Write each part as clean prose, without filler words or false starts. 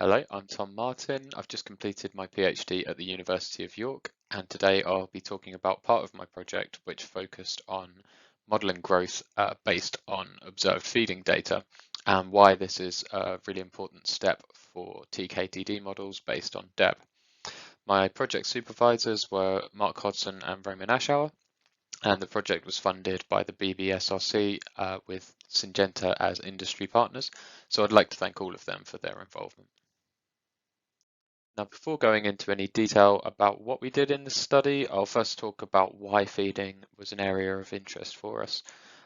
Hello, I'm TMartin. I've just completed my PhD at the University of York, and today I'll be talking about part of my project which focused on modelling growth based on observed feeding data and why this is a really important step for TKTD models based on DEB. My project supervisors were Mark Hodson and Roman Aschauer, and the project was funded by the BBSRC with Syngenta as industry partners, so I'd like to thank all of them for their involvement. Now, before going into any detail about what we did in this study, I'll first talk about why feeding was an area of interest for us.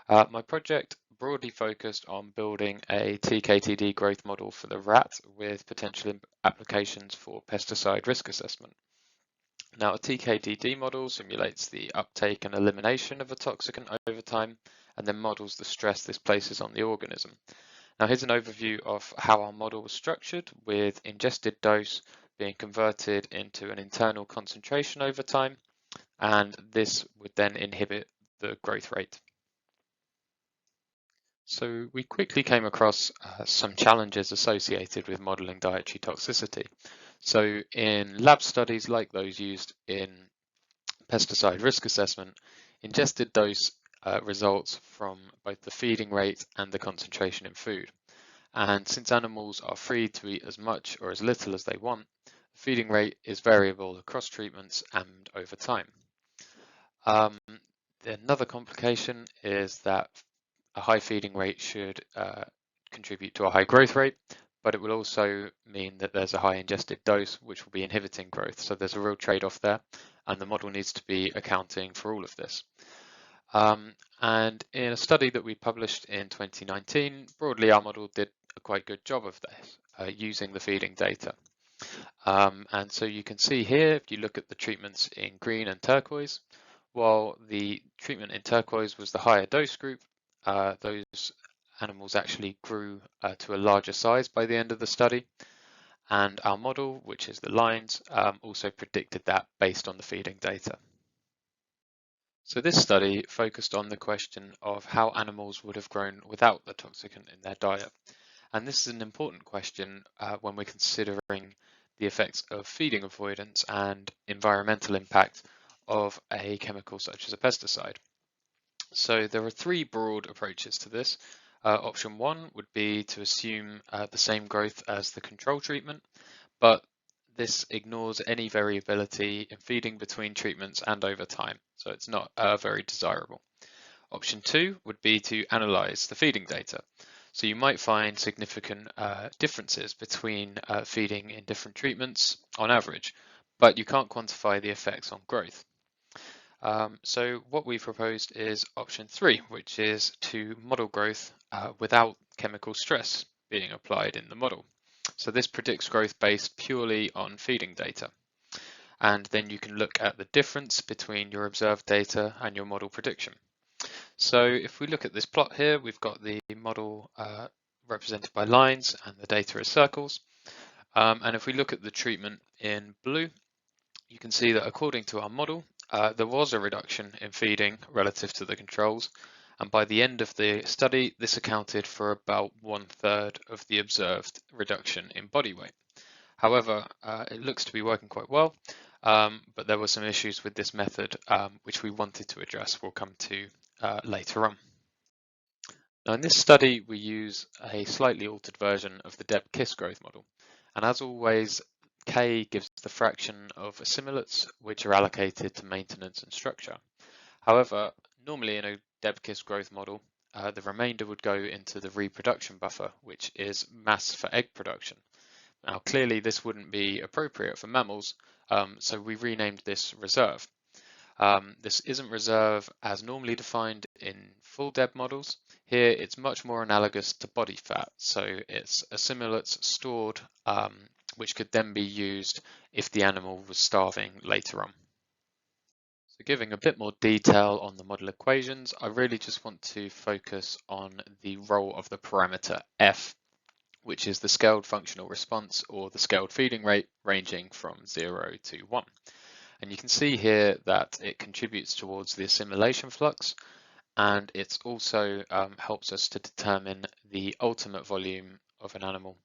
My project broadly focused on building a TKTD growth model for the rat with potential applications for pesticide risk assessment. Now, a TKTD model simulates the uptake and elimination of a toxicant over time and then models the stress this places on the organism. Now, here's an overview of how our model was structured, with ingested dose being converted into an internal concentration over time, and this would then inhibit the growth rate. So we quickly came across some challenges associated with modeling dietary toxicity. So in lab studies like those used in pesticide risk assessment, ingested dose results from both the feeding rate and the concentration in food. And since animals are free to eat as much or as little as they want, the feeding rate is variable across treatments and over time. Another complication is that a high feeding rate should contribute to a high growth rate, but it will also mean that there's a high ingested dose, which will be inhibiting growth. So there's a real trade-off there, and the model needs to be accounting for all of this. And in a study that we published in 2019, broadly our model did a quite good job of this, using the feeding data. And so you can see here, if you look at the treatments in green and turquoise, while the treatment in turquoise was the higher dose group, those animals actually grew to a larger size by the end of the study. And our model, which is the lines, also predicted that based on the feeding data. So this study focused on the question of how animals would have grown without the toxicant in their diet. And this is an important question when we're considering the effects of feeding avoidance and environmental impact of a chemical such as a pesticide. So there are three broad approaches to this. Option one would be to assume the same growth as the control treatment, but this ignores any variability in feeding between treatments and over time, so it's not very desirable. Option two would be to analyze the feeding data. So you might find significant differences between feeding in different treatments on average, but you can't quantify the effects on growth. So what we proposed is option three, which is to model growth without chemical stress being applied in the model. So this predicts growth based purely on feeding data. And then you can look at the difference between your observed data and your model prediction. So if we look at this plot here, we've got the model represented by lines and the data as circles. And if we look at the treatment in blue, you can see that according to our model, there was a reduction in feeding relative to the controls. And by the end of the study, this accounted for about 1/3 of the observed reduction in body weight. However, it looks to be working quite well, but there were some issues with this method which we wanted to address. We'll come to later on. Now in this study, we use a slightly altered version of the DEB-KISS growth model. And as always, K gives the fraction of assimilates which are allocated to maintenance and structure. However, normally in a DEB-KISS growth model, the remainder would go into the reproduction buffer, which is mass for egg production. Now, clearly this wouldn't be appropriate for mammals, so we renamed this reserve. This isn't reserve as normally defined in full DEB models. Here, it's much more analogous to body fat, so it's assimilates stored, which could then be used if the animal was starving later on. So giving a bit more detail on the model equations, I really just want to focus on the role of the parameter F, which is the scaled functional response or the scaled feeding rate ranging from 0 to 1. And you can see here that it contributes towards the assimilation flux, and it also helps us to determine the ultimate volume of an animal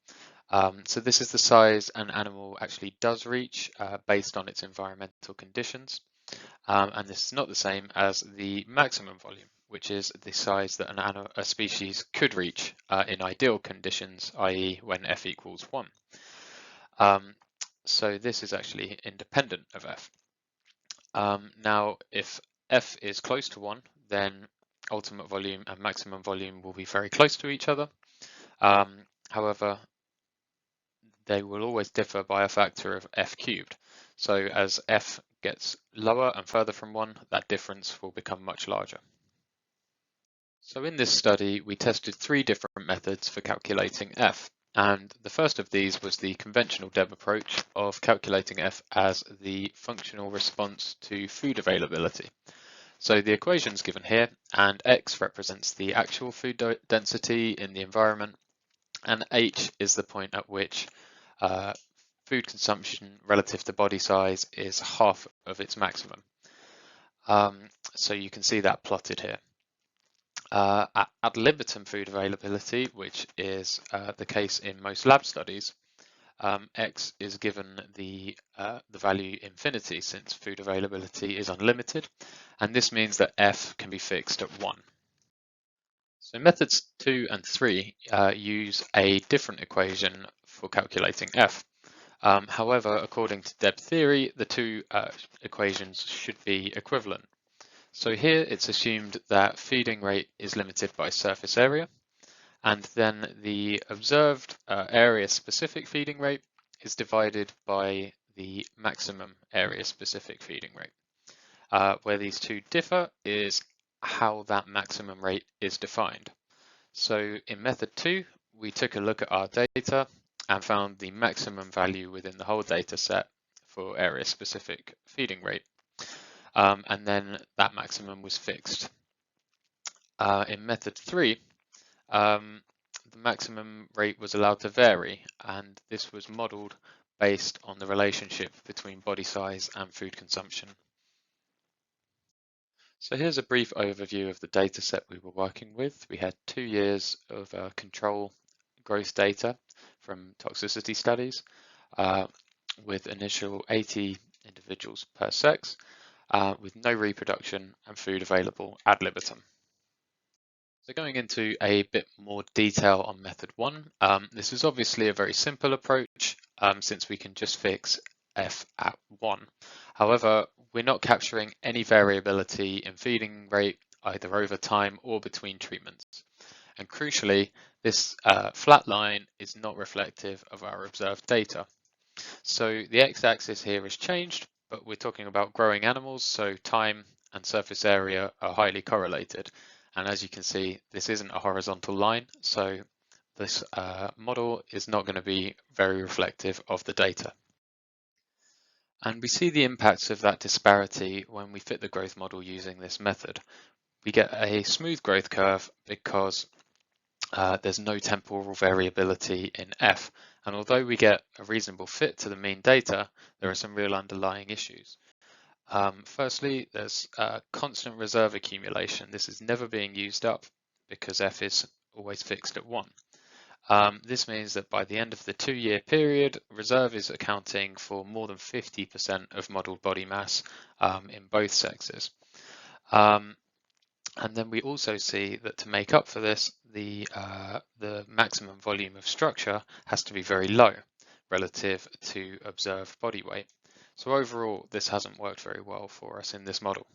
So this is the size an animal actually does reach based on its environmental conditions. And this is not the same as the maximum volume, which is the size that a species could reach in ideal conditions, i.e. when f equals 1. So this is actually independent of f. Now, if f is close to 1, then ultimate volume and maximum volume will be very close to each other. However, they will always differ by a factor of f cubed. So as f gets lower and further from 1, that difference will become much larger. So in this study, we tested 3 different methods for calculating f. And the first of these was the conventional DEB approach of calculating f as the functional response to food availability. So the equation's given here, and x represents the actual food density in the environment, and h is the point at which food consumption relative to body size is half of its maximum. So you can see that plotted here. At ad libitum food availability, which is the case in most lab studies, x is given the value infinity since food availability is unlimited, and this means that f can be fixed at 1. So methods 2 and 3 use a different equation for calculating f. However, according to DEB theory, the 2 equations should be equivalent. So here it's assumed that feeding rate is limited by surface area, and then the observed area-specific feeding rate is divided by the maximum area-specific feeding rate. Where these two differ is how that maximum rate is defined. So in method 2, we took a look at our data and found the maximum value within the whole data set for area-specific feeding rate. And then that maximum was fixed. In method 3, the maximum rate was allowed to vary, and this was modeled based on the relationship between body size and food consumption. So here's a brief overview of the data set we were working with. We had 2 years of control growth data from toxicity studies with initial 80 individuals per sex with no reproduction and food available ad libitum. So going into a bit more detail on method 1, this is obviously a very simple approach since we can just fix f at 1. However, we're not capturing any variability in feeding rate either over time or between treatments. And crucially, this flat line is not reflective of our observed data. So the x-axis here has changed, but we're talking about growing animals, so time and surface area are highly correlated. And as you can see, this isn't a horizontal line, so this model is not going to be very reflective of the data. And we see the impacts of that disparity when we fit the growth model using this method. We get a smooth growth curve because there's no temporal variability in f. And although we get a reasonable fit to the mean data, there are some real underlying issues. Firstly, there's constant reserve accumulation. This is never being used up because f is always fixed at 1. This means that by the end of the 2-year period, reserve is accounting for more than 50% of modelled body mass in both sexes. And then we also see that to make up for this, the maximum volume of structure has to be very low relative to observed body weight. So overall, this hasn't worked very well for us in this model.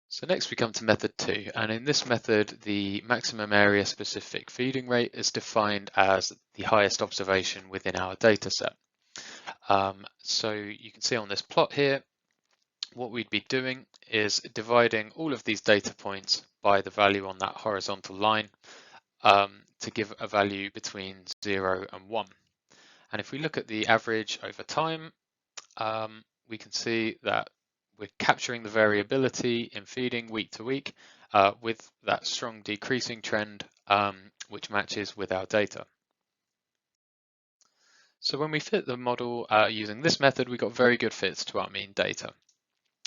So next we come to method 2, and in this method, the maximum area specific feeding rate is defined as the highest observation within our data set. So you can see on this plot here, what we'd be doing is dividing all of these data points by the value on that horizontal line to give a value between 0 and 1. And if we look at the average over time, we can see that we're capturing the variability in feeding week to week with that strong decreasing trend, which matches with our data. So when we fit the model using this method, we got very good fits to our mean data.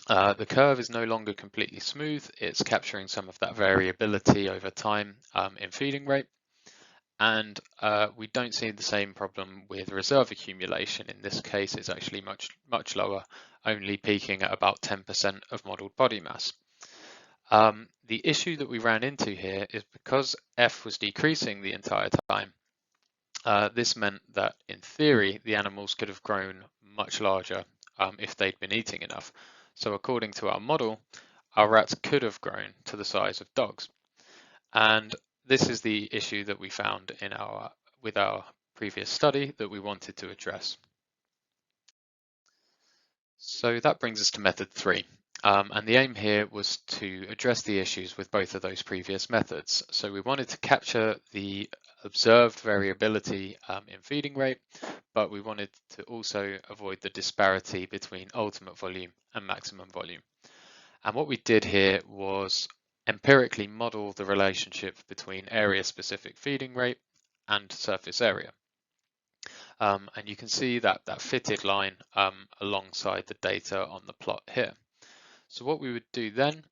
The curve is no longer completely smooth. It's capturing some of that variability over time in feeding rate. And we don't see the same problem with reserve accumulation. In this case, it's actually much lower, only peaking at about 10% of modelled body mass. The issue that we ran into here is because F was decreasing the entire time, this meant that in theory, the animals could have grown much larger if they'd been eating enough. So according to our model, our rats could have grown to the size of dogs. And this is the issue that we found with our previous study that we wanted to address. So that brings us to method 3. And the aim here was to address the issues with both of those previous methods. So we wanted to capture the observed variability in feeding rate, but we wanted to also avoid the disparity between ultimate volume and maximum volume. And what we did here was empirically model the relationship between area-specific feeding rate and surface area. And you can see that fitted line alongside the data on the plot here. So what we would do then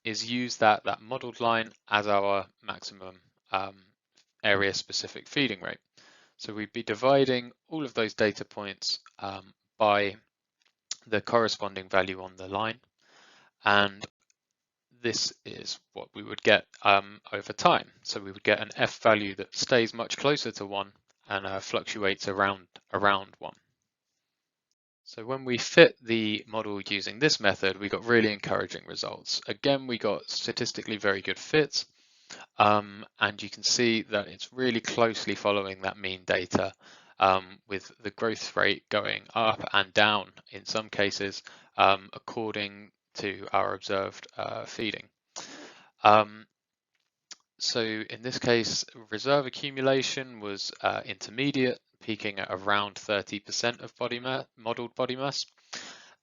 is use that modelled line as our maximum area-specific feeding rate. So we'd be dividing all of those data points by the corresponding value on the line, and this is what we would get over time. So we would get an F value that stays much closer to 1 and fluctuates around 1. So when we fit the model using this method, we got really encouraging results. Again, we got statistically very good fits, and you can see that it's really closely following that mean data, with the growth rate going up and down in some cases according to our observed feeding. So in this case, reserve accumulation was intermediate, peaking at around 30% of modelled body mass,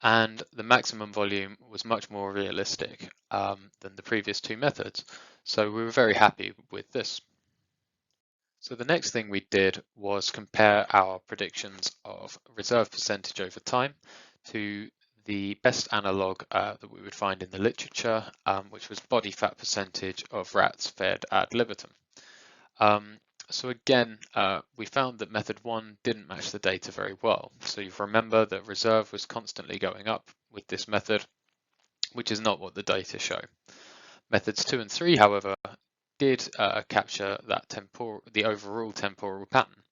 and the maximum volume was much more realistic than the previous two methods. So we were very happy with this. So the next thing we did was compare our predictions of reserve percentage over time to the best analog that we would find in the literature, which was body fat percentage of rats fed ad libitum. So again, we found that method 1 didn't match the data very well. So you remember that reserve was constantly going up with this method, which is not what the data show. Methods 2 and 3, however, did capture the overall temporal pattern,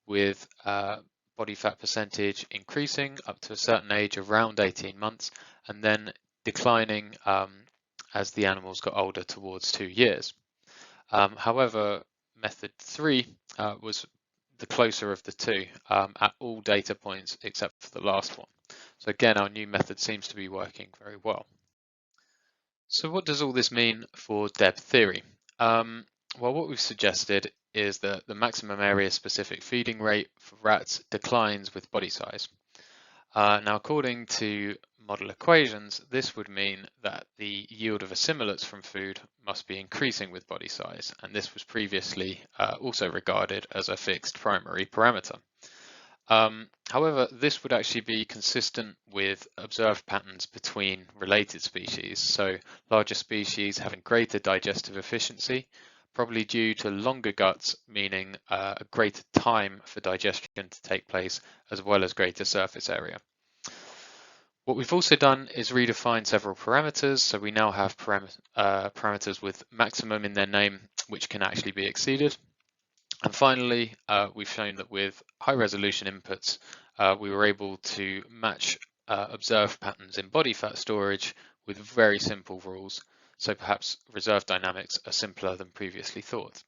with body fat percentage increasing up to a certain age, around 18 months, and then declining as the animals got older towards 2 years. However, method 3 was the closer of the two at all data points except for the last one. So again, our new method seems to be working very well. So what does all this mean for DEB theory? Well, what we've suggested is that the maximum area-specific feeding rate for rats declines with body size. Now, according to model equations, this would mean that the yield of assimilates from food must be increasing with body size, and this was previously also regarded as a fixed primary parameter. However, this would actually be consistent with observed patterns between related species, so larger species having greater digestive efficiency, probably due to longer guts, meaning a greater time for digestion to take place, as well as greater surface area. What we've also done is redefine several parameters, so we now have parameters with maximum in their name, which can actually be exceeded. And finally, we've shown that with high resolution inputs, we were able to match observed patterns in body fat storage with very simple rules. So perhaps reserve dynamics are simpler than previously thought.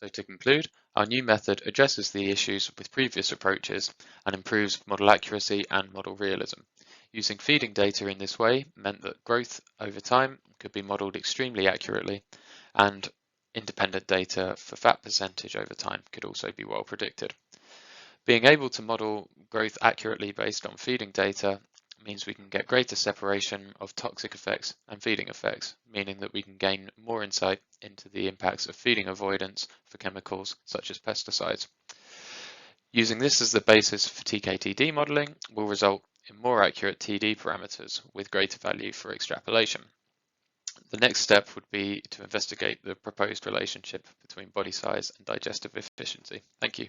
So to conclude, our new method addresses the issues with previous approaches and improves model accuracy and model realism. Using feeding data in this way meant that growth over time could be modeled extremely accurately, and independent data for fat percentage over time could also be well predicted. Being able to model growth accurately based on feeding data means we can get greater separation of toxic effects and feeding effects, meaning that we can gain more insight into the impacts of feeding avoidance for chemicals such as pesticides. Using this as the basis for TKTD modeling will result in more accurate TD parameters with greater value for extrapolation. The next step would be to investigate the proposed relationship between body size and digestive efficiency. Thank you.